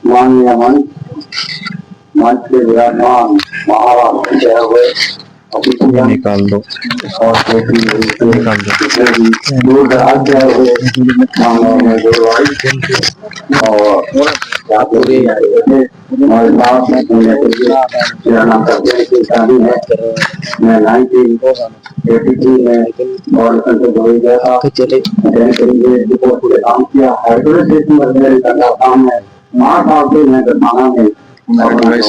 माननीय मंच के विराजमान महाराष्ट्र हुए निकाल दो और निकाल दो दूर दराज से हुए माननीय और पूरे हमारे पास मेरा नाम की शादी है। मैं 1983 में और गया था काम किया काम है 8 साल से मैं दरमाना में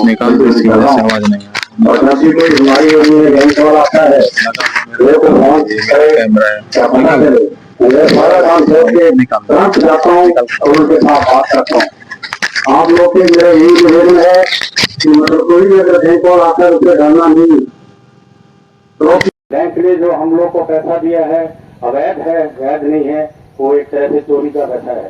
निकाल दो इसकी वजह से आवाज नहीं और नसी कोई बीमारी होती है बैंक कॉल आता है कैमरा है सारा काम छोड़ के तुरंत जाता हूँ और उनके साथ बात करता हूँ। आप लोग के मेरा यही निवेदन है कि मतलब कोई भी अगर बैंक कॉल आता है उससे डरना नहीं। तो बैंक ने जो हम लोग को पैसा दिया है अवैध है वैध नहीं है, वो एक तरह से चोरी का पैसा है।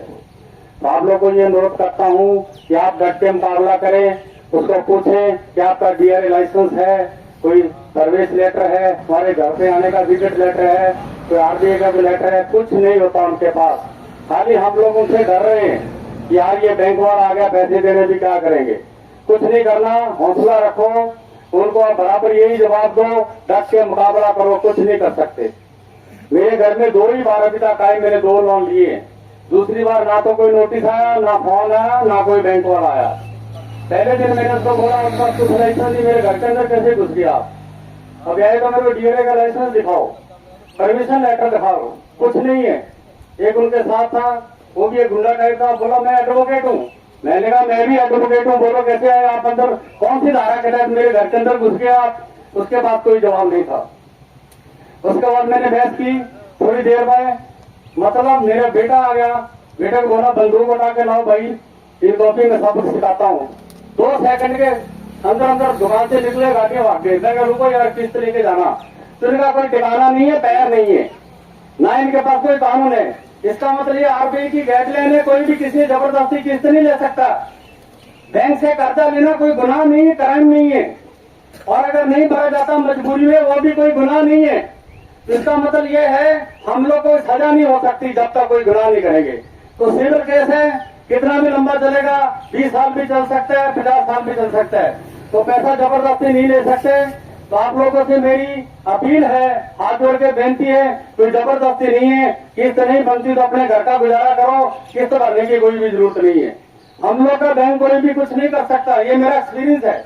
तो आप लोग को ये अनुरोध करता हूँ कि आप डट के मुकाबला करें, उसको पूछें कि आपका डीआरए लाइसेंस है, कोई सर्विस लेटर है, हमारे घर पे आने का विजिट लेटर है, कोई आरबीआई का भी लेटर है, कुछ नहीं होता उनके पास। खाली हम लोग उनसे डर रहे हैं कि यार ये बैंक वाला आ गया पैसे देने भी क्या करेंगे। कुछ नहीं करना, हौसला रखो, उनको बराबर यही जवाब दो, डट के मुकाबला करो, कुछ नहीं कर सकते। मेरे घर में 2 ही बार अभी तक आए, मैंने 2 लोन लिए। दूसरी बार ना तो कोई नोटिस आया, ना फोन आया, ना कोई बैंक वाला आया। पहले दिन मैंने उसको बोला उसका कुछ लाइसेंस नहीं, मेरे घर के अंदर कैसे घुस गया। अब आए तो मेरे को डीएलए का लाइसेंस दिखाओ, परमिशन लेटर दिखाओ, कुछ नहीं है। एक उनके साथ था, वो भी एक गुंडा टाइप का, बोला मैं एडवोकेट हूँ। मैंने कहा मैं भी एडवोकेट हूँ, बोलो कैसे आए आप अंदर, कौन सी धारा के तहत मेरे घर के अंदर घुस गया आप। उसके बाद कोई जवाब नहीं था। उसके बाद मैंने बहस की, थोड़ी देर में मतलब मेरा बेटा आ गया। बेटे को बोला बंदूक उठा के लाओ भाई, इन कॉपी में सबक सिखाता हूँ। 2 सेकंड के अंदर अंदर दुकान से निकले, गाड़ी भाग गए। मैं रुको यार किस्त लेके जाना, तो इनका कोई ठिकाना नहीं है, पैर नहीं है, ना इनके पास कोई कानून है। इसका मतलब ये आरबीआई की गाइडलाइन है, कोई भी किसी जबरदस्ती किस्त नहीं ले सकता। बैंक से कर्जा लेना कोई गुनाह नहीं है, क्राइम नहीं है, और अगर नहीं भरा जाता मजबूरी में, वो भी कोई गुनाह नहीं है। इसका मतलब ये है हम लोग को सजा नहीं हो सकती जब तक कोई गुनाह नहीं करेंगे। तो सिविल केस है, कितना भी लंबा चलेगा, 20 साल भी चल सकता है, 50 साल भी चल सकता है। तो पैसा जबरदस्ती नहीं ले सकते। तो आप लोगों से मेरी अपील है, हाथ जोड़ के बेनती है, कोई जबरदस्ती नहीं है। किस्त नहीं बनती तो अपने घर का गुजारा करो, किस्त भरने की कोई भी जरूरत नहीं है। हम लोग का बैंक कोई भी कुछ नहीं कर सकता, ये मेरा एक्सपीरियंस है।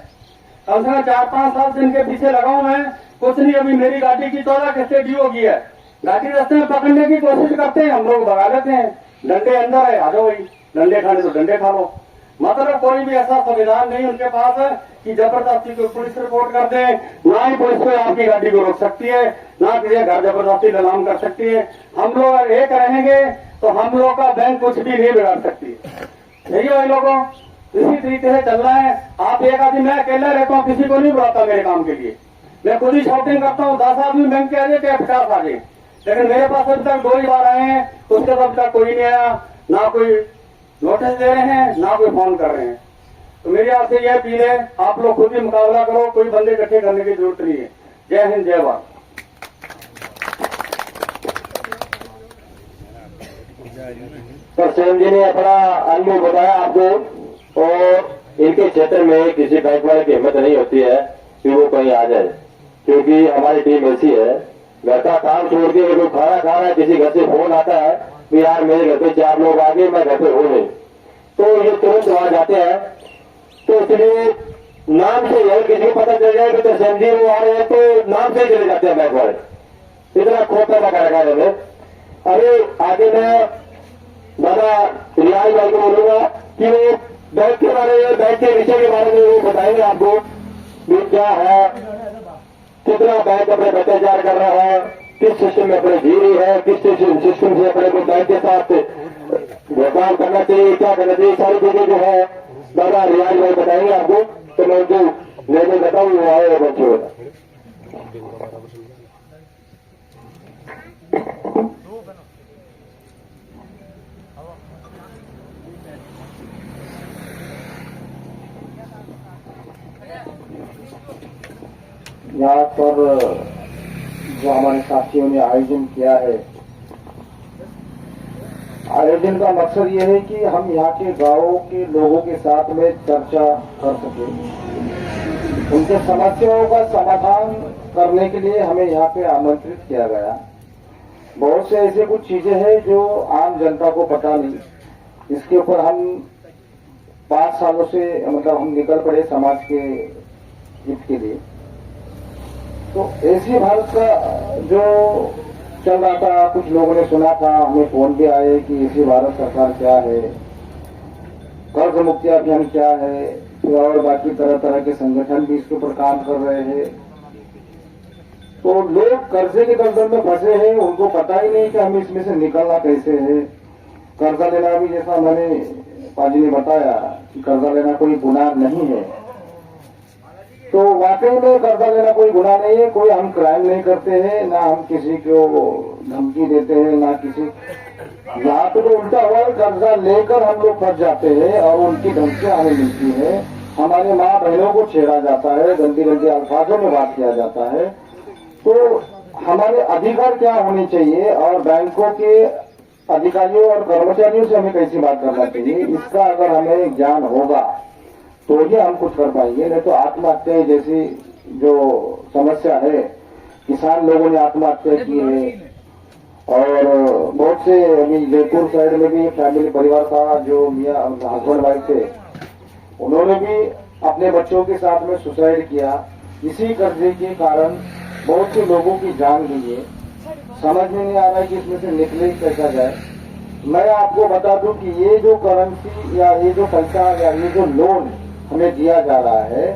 कम से कम 4-5 साल से इनके पीछे लगा हूं मैं, कुछ नहीं। अभी मेरी गाड़ी की 14 किस्तें ड्यू हो गई है। गाड़ी रास्ते में पकड़ने की कोशिश करते हैं, हम लोग भगा लेते हैं। डंडे अंदर है, आ जाओ भाई, डंडे खाने तो डंडे खा लो। मतलब कोई भी ऐसा संविधान नहीं उनके पास है कि जबरदस्ती को पुलिस रिपोर्ट कर दे। ना ही पुलिस को आपकी गाड़ी को रोक सकती है, ना किसी घर जबरदस्ती नीलाम कर सकती है। हम लोग अगर एक रहेंगे तो हम लोग का बैंक कुछ भी नहीं बिगाड़ सकती। यही भाई लोगों, इसी तरीके से चलना है। आप एक आदमी, मैं अकेला रहता हूँ, किसी को नहीं बुलाता मेरे काम के लिए, मैं खुद ही शॉपिंग करता हूँ। 10 आदमी बैंक के आ जाए, 50 आ जाए, लेकिन मेरे पास अभी तक 2 ही बार आए हैं, उसके बाद तक कोई नहीं आया, ना कोई नोटिस दे रहे हैं, ना कोई फोन कर रहे हैं। तो मेरी आपसे यह अपील है, आप लोग खुद ही मुकाबला करो, कोई बंदे इकट्ठे करने की जरूरत नहीं है। जय हिंद, जय भारत। तो सेन जी ने अपना अनुभव बताया आपको, और इनके क्षेत्र में किसी बैंक वाले की हिम्मत नहीं होती है कि वो कहीं आ जाए, क्योंकि हमारी टीम ऐसी है, घर का काम छोड़ के कोई खाना खा रहा है, किसी घर से फोन आता है कि यार मेरे घर पे 4 लोग आ गए, मैं घर पे हूं नहीं, तो ये तुरंत वहां जाते हैं। तो इसलिए नाम से अगर किसी को पता चल जाए कि तो सेन जी वो आ रहे हैं, तो नाम से चले जाते हैं बैंक वाले। इतना खोता लगा रखा है हमें। अरे आगे मैं दादा रियाज भाई को बोलूंगा कि वो बैंक के बारे में, बैंक के विषय के बारे में वो बताएंगे आपको कि क्या है, कितना बैंक अपने अत्याचार कर रहा है, किस सिस्टम में अपने जी रही है, किस सिस्टम से अपने को बैंक के साथ व्यवहार करना चाहिए, क्या करना चाहिए, सारी चीजें जो है दादा रियाज भाई बताएंगे आपको। तो मैं जो लेने बताऊँ वो आए वो बच्चे होगा। यहाँ पर जो हमारे साथियों ने आयोजन किया है, आयोजन का मकसद ये है कि हम यहाँ के गांवों के लोगों के साथ में चर्चा कर सके, उनके समस्याओं का समाधान करने के लिए हमें यहाँ पे आमंत्रित किया गया। बहुत से ऐसे कुछ चीजें हैं जो आम जनता को पता नहीं, इसके ऊपर हम 5 सालों से मतलब हम निकल पड़े समाज के हित के लिए। तो ऐसी भारत का जो चल रहा था, कुछ लोगों ने सुना था, हमें फोन भी आए कि ऐसी भारत सरकार क्या है, कर्ज मुक्ति अभियान क्या है, और बाकी तरह तरह के संगठन भी इसके ऊपर काम कर रहे हैं। तो लोग कर्जे के दलदल में फंसे हैं, उनको पता ही नहीं कि हमें इसमें से निकलना कैसे है। कर्जा लेना भी, जैसा मैंने पाजी ने बताया कि कर्जा लेना कोई गुनाह नहीं है, तो वाकई में कर्जा लेना कोई गुनाह नहीं है। कोई हम क्राइम नहीं करते हैं, ना हम किसी को धमकी देते हैं, ना किसी। यहाँ पे तो उल्टा हुआ है, कर्जा लेकर हम लोग फंस जाते हैं और उनकी धमकियां हमें मिलती है। हमारे माँ बहनों को छेड़ा जाता है, गंदी गंदी अल्फाजों में बात किया जाता है। तो हमारे अधिकार क्या होने चाहिए और बैंकों के अधिकारियों और कर्मचारियों से हमें कैसी बात करना चाहिए, इसका अगर हमें ज्ञान होगा तो ही हम कुछ कर पाएंगे। नहीं तो आत्महत्या जैसी जो समस्या है, किसान लोगों ने आत्महत्या की है, और बहुत से अभी जयपुर साइड में भी फैमिली परिवार था जो मियाँ हस्बैंड वाइफ थे, उन्होंने भी अपने बच्चों के साथ में सुसाइड किया। इसी कर्जे के कारण बहुत से लोगों की जान गई है। समझ में नहीं आ रहा है कि इसमें से निकले कैसा जाए। मैं आपको बता दूं कि ये जो करेंसी या ये जो पैसा या ये जो लोन हमें दिया जा रहा है,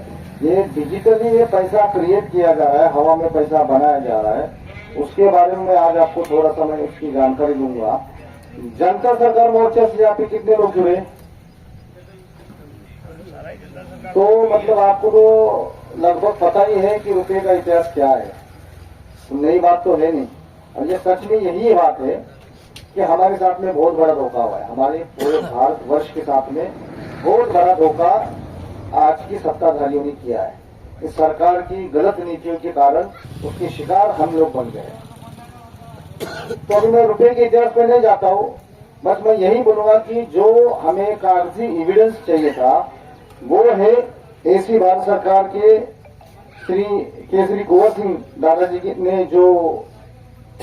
ये डिजिटली ये पैसा क्रिएट किया जा रहा है, हवा में पैसा बनाया जा रहा है। उसके बारे में मैं आज आपको थोड़ा सा मैं इसकी जानकारी दूंगा। जनता सरकार मोर्चा से यहाँ पे कितने लोग जुड़े, तो मतलब आपको तो लगभग पता ही है कि रुपए का इतिहास क्या है, नई बात तो है नहीं। और ये सच में यही बात है कि हमारे साथ में बहुत बड़ा धोखा हुआ है, हमारे पूरे भारतवर्ष के साथ में बहुत बड़ा धोखा आज की सत्ताधारियों ने किया है। इस सरकार की गलत नीतियों के कारण उसके शिकार हम लोग बन गए। तो अभी मैं रुपए के इतिहास पे नहीं जाता हूँ, बस मैं यही बोलूंगा कि जो हमें कागजी एविडेंस चाहिए था वो है ऐसी भारत सरकार के श्री केसरी कुंवर सिंह दादाजी ने जो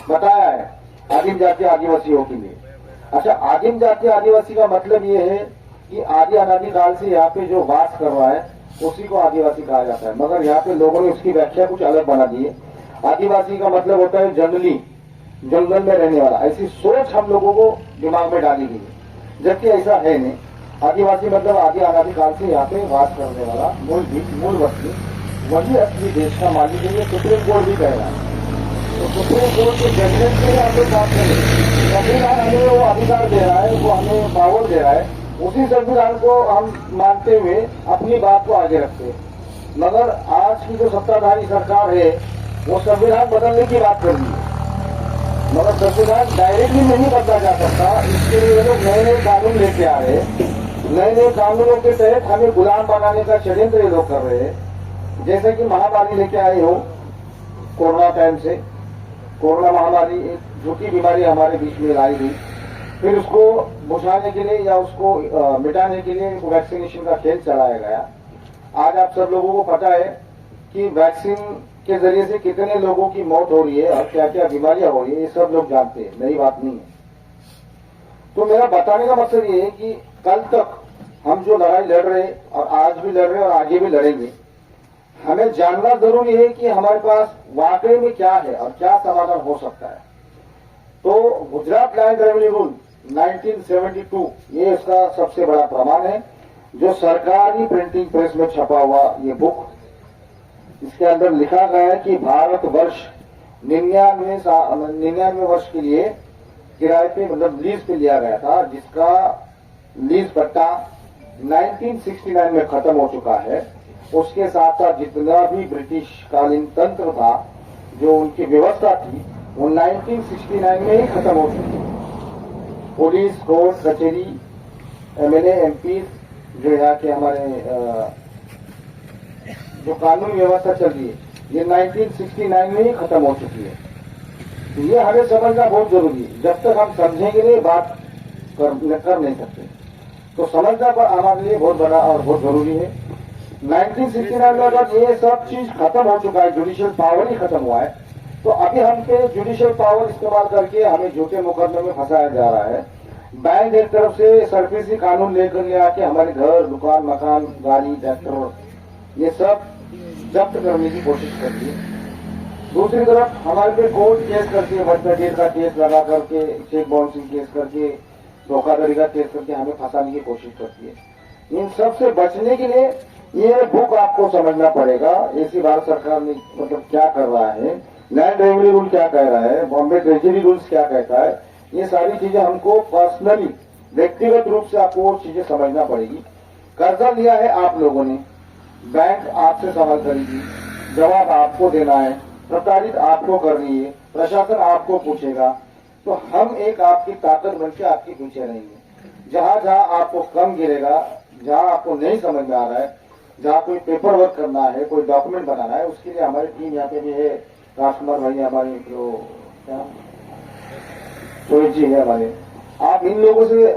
बताया है आदिम जाति आदिवासियों के लिए। अच्छा, आदिम जाति आदिवासी का मतलब ये है कि आदि अनादि काल से यहाँ पे जो वास कर रहा है उसी को आदिवासी कहा जाता है, मगर यहाँ पे लोगों ने उसकी व्याख्या कुछ अलग बना दी है। आदिवासी का मतलब होता है जंगली, जंगल में रहने वाला। ऐसी सोच हम लोगों को दिमाग में डाली गई है, जबकि ऐसा है नहीं। आदिवासी मतलब आदि अनादि काल से यहाँ पे वास करने वाला मूल वस्तु, वही असली देश का मालिक है। ये सुप्रीम कोर्ट भी कह रहा है। तो सुप्रीम कोर्ट के जजमेंट के लिए हम लोग बात करें, संविधान हमें वो अधिकार दे रहा है, वो हमें पावर दे रहा है, उसी संविधान को हम मानते हुए अपनी बात को आगे रखते हैं। मगर आज की जो सत्ताधारी सरकार है वो संविधान बदलने की बात कर रही है, मगर संविधान डायरेक्टली नहीं बदला जा सकता। इसके लिए लोग नए नए कानून लेके आ रहे हैं, नए नए कानूनों के तहत हमें गुलाम बनाने का षड्यंत्र ये लोग कर रहे हैं। जैसे कि महामारी लेके आए हो कोरोना टाइम से, कोरोना महामारी एक झूठी बीमारी हमारे बीच में लाई गई, फिर उसको बुझाने के लिए या उसको मिटाने के लिए वैक्सीनेशन का खेल चलाया गया। आज आप सब लोगों को पता है कि वैक्सीन के जरिए से कितने लोगों की मौत हो रही है और क्या क्या बीमारियां हो रही है, ये सब लोग जानते हैं, नई बात नहीं है। तो मेरा बताने का मकसद ये है कि कल तक हम जो लड़ाई लड़ रहे हैं और आज भी लड़ रहे हैं और आगे भी लड़ेंगे, हमें जानना जरूरी है कि हमारे पास वाकई में क्या है और क्या समाधान हो सकता है। तो गुजरात लैंड रेवेन्यू रूल 1972 ये इसका सबसे बड़ा प्रमाण है, जो सरकारी प्रिंटिंग प्रेस में छपा हुआ ये बुक। इसके अंदर लिखा गया है कि भारतवर्ष 99 वर्ष के लिए किराए पे मतलब लीज पे लिया गया था, जिसका लीज पट्टा 1969 में खत्म हो चुका है। उसके साथ साथ जितना भी ब्रिटिश कालीन तंत्र था, जो उनकी व्यवस्था थी, वो 1969 में ही खत्म हो चुकी है। पुलिस, कोर्ट, कचहरी, एमएलए, एमपी, जो यहाँ के हमारे जो कानून व्यवस्था चल रही है, ये 1969 में ही खत्म हो चुकी है। तो ये हमें समझना बहुत जरूरी है। जब तक हम समझेंगे नहीं बात कर नहीं सकते। तो समझना पर हमारे लिए बहुत बड़ा और बहुत जरूरी है। 1969 में अगर ये सब चीज खत्म हो चुका है, जुडिशियल पावर ही खत्म हुआ है, तो अभी हम पे जुडिशियल पावर इस्तेमाल करके हमें झूठे मुकदमे में फंसाया जा रहा है। बैंक एक तरफ से सरफेसी कानून लेकर ले आके हमारे घर, दुकान, मकान, गाड़ी, ट्रैक्टर ये सब जब्त करने की कोशिश करती है। दूसरी तरफ हमारे पे कोर्ट केस करती है, मर्डर का केस लगा करके, चेक बाउंसिंग केस करके, धोखाधड़ी का केस करके हमें फंसाने की कोशिश करती है। इन सब से बचने के लिए ये बुक आपको समझना पड़ेगा। एसी भारत सरकार ने मतलब क्या कर रहा है, लैंड रेवेन्यू रूल क्या कह रहा है, बॉम्बे ट्रेजरी रूल्स क्या कहता है, ये सारी चीजें हमको पर्सनली व्यक्तिगत रूप से आपको वो चीजें समझना पड़ेगी। कर्जा लिया है आप लोगों ने, बैंक आपसे सवाल करेगी, जवाब आपको देना है, प्रताड़ित आपको करनी है, प्रशासन आपको पूछेगा। तो हम एक आपकी ताकत बन के आपके पीछे रहेंगे। जहां जहां आपको कम गिरेगा, जहां आपको नहीं समझ में आ रहा है, जहां कोई पेपर वर्क करना है, कोई डॉक्यूमेंट बनाना है, उसके लिए हमारी टीम यहाँ पे भी है। राजकुमार भाई हमारे जो क्या सोहित जी है हमारे, आप इन लोगों से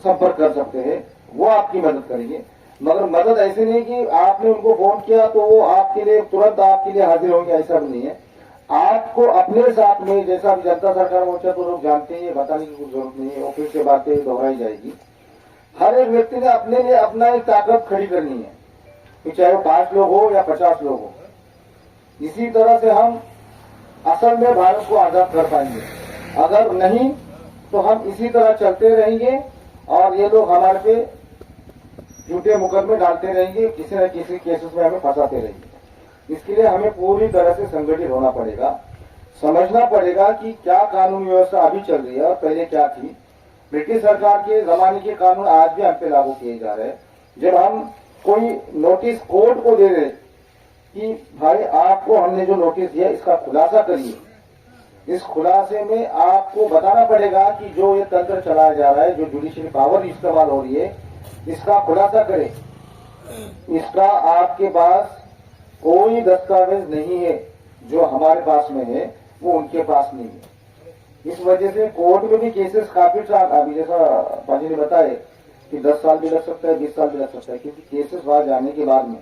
संपर्क कर सकते हैं, वो आपकी मदद करेंगे। मगर मदद ऐसे नहीं कि आपने उनको फोन किया तो वो आपके लिए तुरंत आपके लिए हाजिर होंगे, ऐसा भी नहीं है। आपको अपने साथ में, जैसा जनता सरकार मोर्चा तो लोग जानते हैं, बताने की कुछ जरूरत नहीं है, वो फिर से बातें दोहराई जाएगी। हर एक व्यक्ति ने अपने लिए अपना एक ताकत खड़ी करनी है, कि चाहे वो 5 लोग हो या 50 लोग हो। इसी तरह से हम असल में भारत को आजाद कर पाएंगे। अगर नहीं तो हम इसी तरह चलते रहेंगे और ये लोग हमारे पे झूठे मुकदमे डालते रहेंगे, किसी न किसी केसेस में हमें फंसाते रहेंगे। इसके लिए हमें पूरी तरह से संगठित होना पड़ेगा, समझना पड़ेगा कि क्या कानून व्यवस्था अभी चल रही है और पहले क्या थी। ब्रिटिश सरकार के जमाने के कानून आज भी हम पे लागू किए जा रहे हैं। जब हम कोई नोटिस कोर्ट को दे रहे कि भाई आपको हमने जो नोटिस दिया इसका खुलासा करिए, इस खुलासे में आपको बताना पड़ेगा कि जो ये तंत्र चलाया जा रहा है, जो जुडिशियल पावर इस्तेमाल हो रही है, इसका खुलासा करें। इसका आपके पास कोई दस्तावेज नहीं है, जो हमारे पास में है वो उनके पास नहीं है। इस वजह से कोर्ट में भी केसेस काफी अभी जैसा पाजी ने बताया कि 10 साल भी लग सकता है, 20 साल भी लग सकता है, क्योंकि केसेस वहां जाने के बाद में,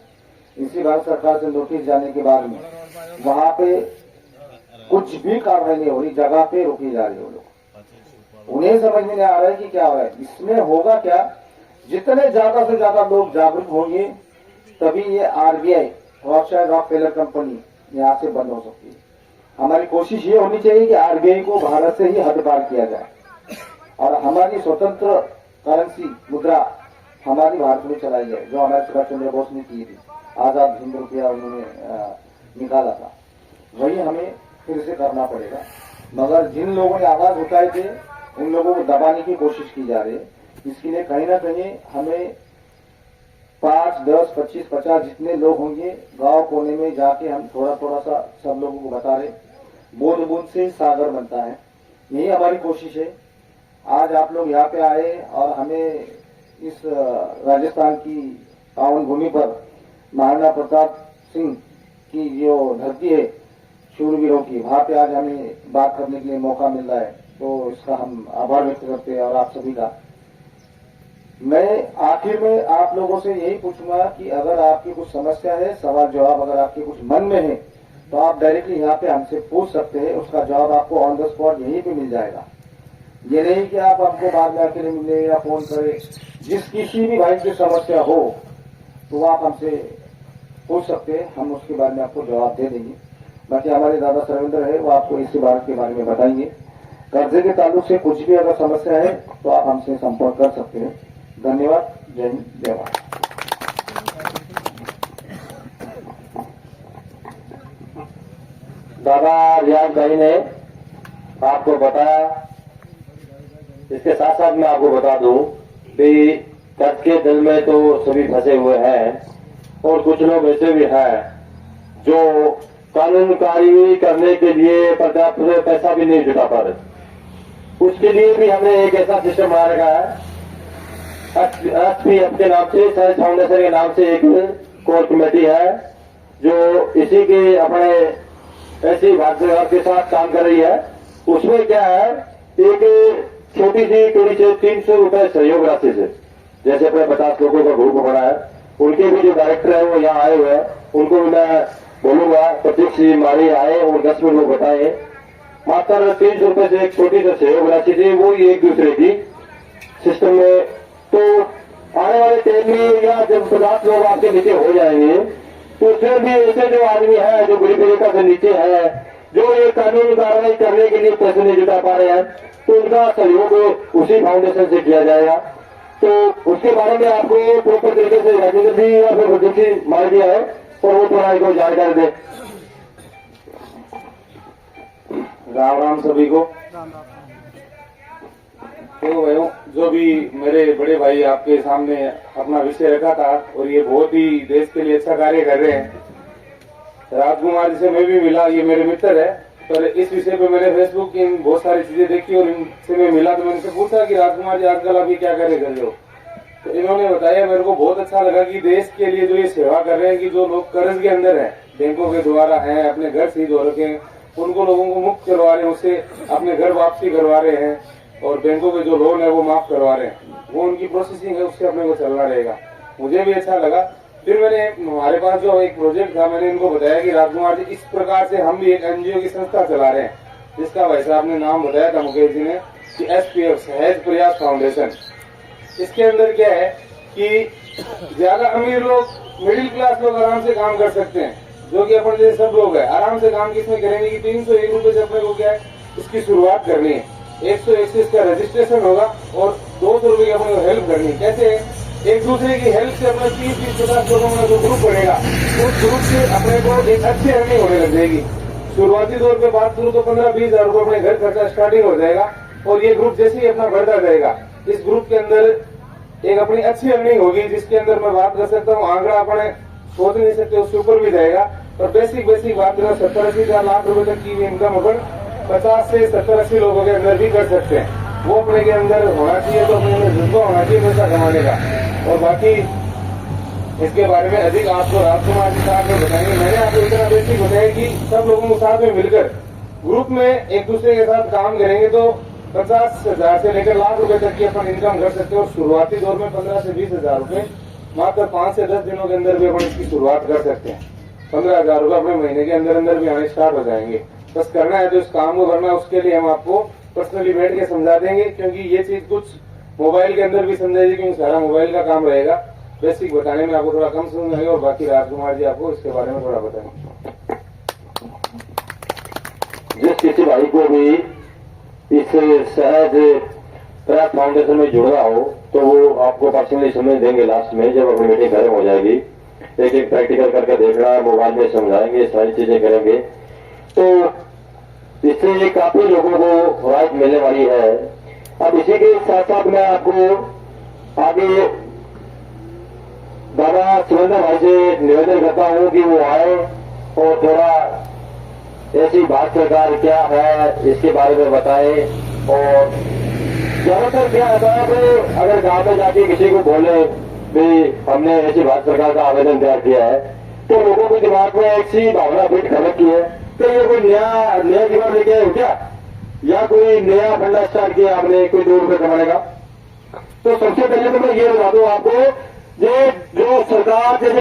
इसी भारत सरकार से नोटिस जाने के बाद में वहां पे कुछ भी कार्रवाई नहीं हो रही, जगह पे रोकी जा रही है। वो लोग, उन्हें समझ में नहीं आ रहा है कि क्या हो रहा है, इसमें होगा क्या। जितने ज्यादा से ज्यादा लोग जागरूक होंगे तभी ये आरबीआई रॉकफेलर कंपनी यहाँ से बंद हो सकती है। हमारी कोशिश ये होनी चाहिए कि आरबीआई को भारत से ही हद पार किया जाए और हमारी स्वतंत्र करेंसी मुद्रा हमारी भारत में चलाई जाए, जो हमारे सुभाष चंद्र बोस ने की थी। आजाद हिंद रुपया उन्होंने निकाला था, वही हमें फिर से करना पड़ेगा। मगर जिन लोगों ने आवाज उठाए थे उन लोगों को दबाने की कोशिश की जा रही है। इसके लिए कहीं ना कहीं हमें 5, 10, 25, 50 जितने लोग होंगे गांव कोने में जाके हम थोड़ा थोड़ा सा सब लोगों को बता रहे, बूंद बूंद से सागर बनता है, यही हमारी कोशिश है। आज आप लोग यहाँ पे आए और हमें इस राजस्थान की पावन भूमि पर महाराणा प्रताप सिंह की जो धरती है शूरवीरों की, वहां पे आज हमें बात करने के लिए मौका मिल रहा है, तो इसका हम आभार व्यक्त करते हैं। और आप सभी का मैं आखिर में आप लोगों से यही पूछूंगा कि अगर आपकी कुछ समस्या है, सवाल जवाब अगर आपके कुछ मन में है तो आप डायरेक्टली यहाँ पे हमसे पूछ सकते हैं, उसका जवाब आपको ऑन द स्पॉट यहीं पे मिल जाएगा। ये नहीं कि आप हमको बाद में अकेले मिले या फोन करें। जिस किसी भी भाई की समस्या हो तो आप हमसे पूछ सकते हैं, हम उसके बारे में आपको जवाब दे देंगे। बाकी हमारे दादा सर्वेंद्र है, वो आपको इसी बात के बारे में बताएंगे। कर्जे के ताल्लुक से कुछ भी अगर समस्या है तो आप हमसे संपर्क कर सकते हैं। धन्यवाद। जय हिंद, जय भारत। दादा रियाज भाई ने आपको बताया। इसके साथ साथ मैं आपको बता दूं कि कर्ज के दिल में तो सभी फंसे हुए हैं और कुछ लोग ऐसे भी हैं जो कानून कार्यवाही करने के लिए पर्याप्त पैसा भी नहीं जुटा पा रहे। उसके लिए भी हमने एक ऐसा सिस्टम बना रखा है, एसपीएफ के नाम से, सहज फाउंडेशन के नाम से एक कोर कमेटी है जो इसी के अपने ऐसी भारत सरकार के साथ काम कर रही है। उसमें क्या है, एक छोटी सी थोड़ी से 300 रुपए सहयोग राशि से, जैसे अपने 50 लोगों का ग्रुप बना है, उनके भी जो डायरेक्टर है वो यहाँ आए हुए हैं, उनको मैं बोलूंगा प्रत्यक्ष मारी आए और 10 मिनट वो बताए। मात्र 300 रुपए से एक छोटी सी सहयोग राशि थी, वो ही एक दूसरे की सिस्टम में। तो आने वाले टाइम में या जब 50 लोग आपके नीचे हो जाएंगे तो फिर भी ऐसे जो आदमी है जो गरीब रेखा से नीचे है, जो ये कानूनी कार्रवाई करने के लिए पैसे नहीं जुटा पा रहे हैं, तो उनका सहयोग उसी फाउंडेशन से किया जाएगा। तो उसके बारे में आपको प्रॉपर तरीके से राजेंद्र जी या फिर प्रदीप मार दिया है और वो थोड़ा इनको जानकारी दे। राम राम सभी को। तो भाइयों, जो भी मेरे बड़े भाई आपके सामने अपना विषय रखा था और ये बहुत ही देश के लिए अच्छा कार्य कर रहे हैं। राजकुमार जी से मैं भी मिला, ये मेरे मित्र है, पर इस विषय पे मैंने फेसबुक की बहुत सारी चीजें देखी और इनसे मैं मिला तो मैंने इनसे पूछा कि राजकुमार जी आजकल आप ये क्या कार्य कर रहे हो। तो इन्होंने बताया, मेरे को बहुत अच्छा लगा कि देश के लिए जो ये सेवा कर रहे हैं कि जो लोग कर्ज के अंदर है, बैंकों के द्वारा हैं, अपने घर सीज हो रखे हैं, उनको लोगों को मुक्त करवा रहे हैं, उससे अपने घर वापसी करवा रहे हैं और बैंकों के जो लोन है वो माफ करवा रहे हैं। वो उनकी प्रोसेसिंग है, उससे अपने को चलना रहेगा। मुझे भी अच्छा लगा। फिर मैंने हमारे पास जो एक प्रोजेक्ट था, मैंने इनको बताया कि राजकुमार जी इस प्रकार से हम भी एक एनजीओ की संस्था चला रहे हैं, जिसका भाई साहब ने नाम बताया था मुकेश जी ने कि SPF सहज प्रयास फाउंडेशन। इसके अंदर क्या है कि ज्यादा अमीर लोग, मिडिल क्लास लोग आराम से काम कर सकते हैं, जो कि अपन जैसे सब लोग है आराम से काम किसमें करेंगे कि 301 रुपए से अपने को क्या है इसकी शुरुआत करनी है। 101 से इसका रजिस्ट्रेशन होगा और 200 रुपए की अपने को हेल्प करनी है। कैसे? एक दूसरे की हेल्प से अपने 30-50 लोगों का जो ग्रुप बनेगा, उस ग्रुप से अपने को एक अच्छी अर्निंग होने लग जाएगी। शुरुआती तौर पे बात करूँ तो 15-20 हजार रुपए अपने घर खर्चा स्टार्टिंग हो जाएगा और ये ग्रुप जैसे ही अपना बढ़ता जाएगा, इस ग्रुप के अंदर एक अपनी अच्छी अर्निंग होगी, जिसके अंदर मैं बात कर सकता हूँ आंकड़ा अपने सोच नहीं सकते, उसके ऊपर भी जाएगा। और बेसिक बात करें 70-80 लाख रुपए तक की इनकम अपन 50 से 70-80 लोगों के अंदर भी कर सकते हैं। वो अपने के अंदर होना चाहिए, तो अपने अंदर जज्बा होना चाहिए पैसा कमाने का। और बाकी इसके बारे में अधिक आपको राजकुमार जी साहब में बताएंगे। मैंने आपको इतना बेसिक बताया कि सब लोगों के साथ में मिलकर ग्रुप में एक दूसरे के साथ काम करेंगे तो 50,000 से लेकर लाख रुपए तक की अपन इनकम कर सकते हैं। और शुरुआती दौर में 15 से 20 हजार रुपए मात्र 5 से 10 दिनों के अंदर भी अपन इसकी शुरुआत कर सकते हैं। 15,000 रुपए अपने महीने के अंदर अंदर भी आने स्टार्ट हो जाएंगे। बस करना है तो इस काम को करना है, उसके लिए हम आपको पर्सनली बैठ के समझा देंगे, क्योंकि ये चीज कुछ मोबाइल के अंदर भी समझाइए, क्योंकि सारा मोबाइल का काम रहेगा। बेसिक बताने में आपको थोड़ा कम समझ आएगा और बाकी राजकुमार जी आपको इसके बारे में थोड़ा बताएंगे। जिस किसी भाई को भी इस सहज प्रयास फाउंडेशन में जुड़ना हो तो वो आपको पर्सनली समझ देंगे। लास्ट में जब अपनी मीटिंग खत्म हो जाएगी, एक एक प्रैक्टिकल करके देखना, मोबाइल में समझाएंगे, सारी चीजें करेंगे, तो इससे काफी लोगों को राहत मिलने वाली है। अब इसी के साथ साथ मैं आपको आगे दादा सुरेंद्र भाई से निवेदन करता हूं कि वो आए और थोड़ा ऐसी भारत सरकार क्या है इसके बारे में बताए। और ज्यादातर क्या होता है कि अगर गांव में जाके किसी को बोले भी हमने ऐसी भारत सरकार का आवेदन तैयार किया है, तो लोगों के दिमाग में ऐसी भावना फिट कर रखी है कि ये कोई नया जीवन लेके आए हो क्या, या कोई नया फंडा स्टार्ट किया आपने कोई 2 रुपए कमाने का। तो सबसे पहले तो मैं ये बता दूं आपको, ये जो सरकार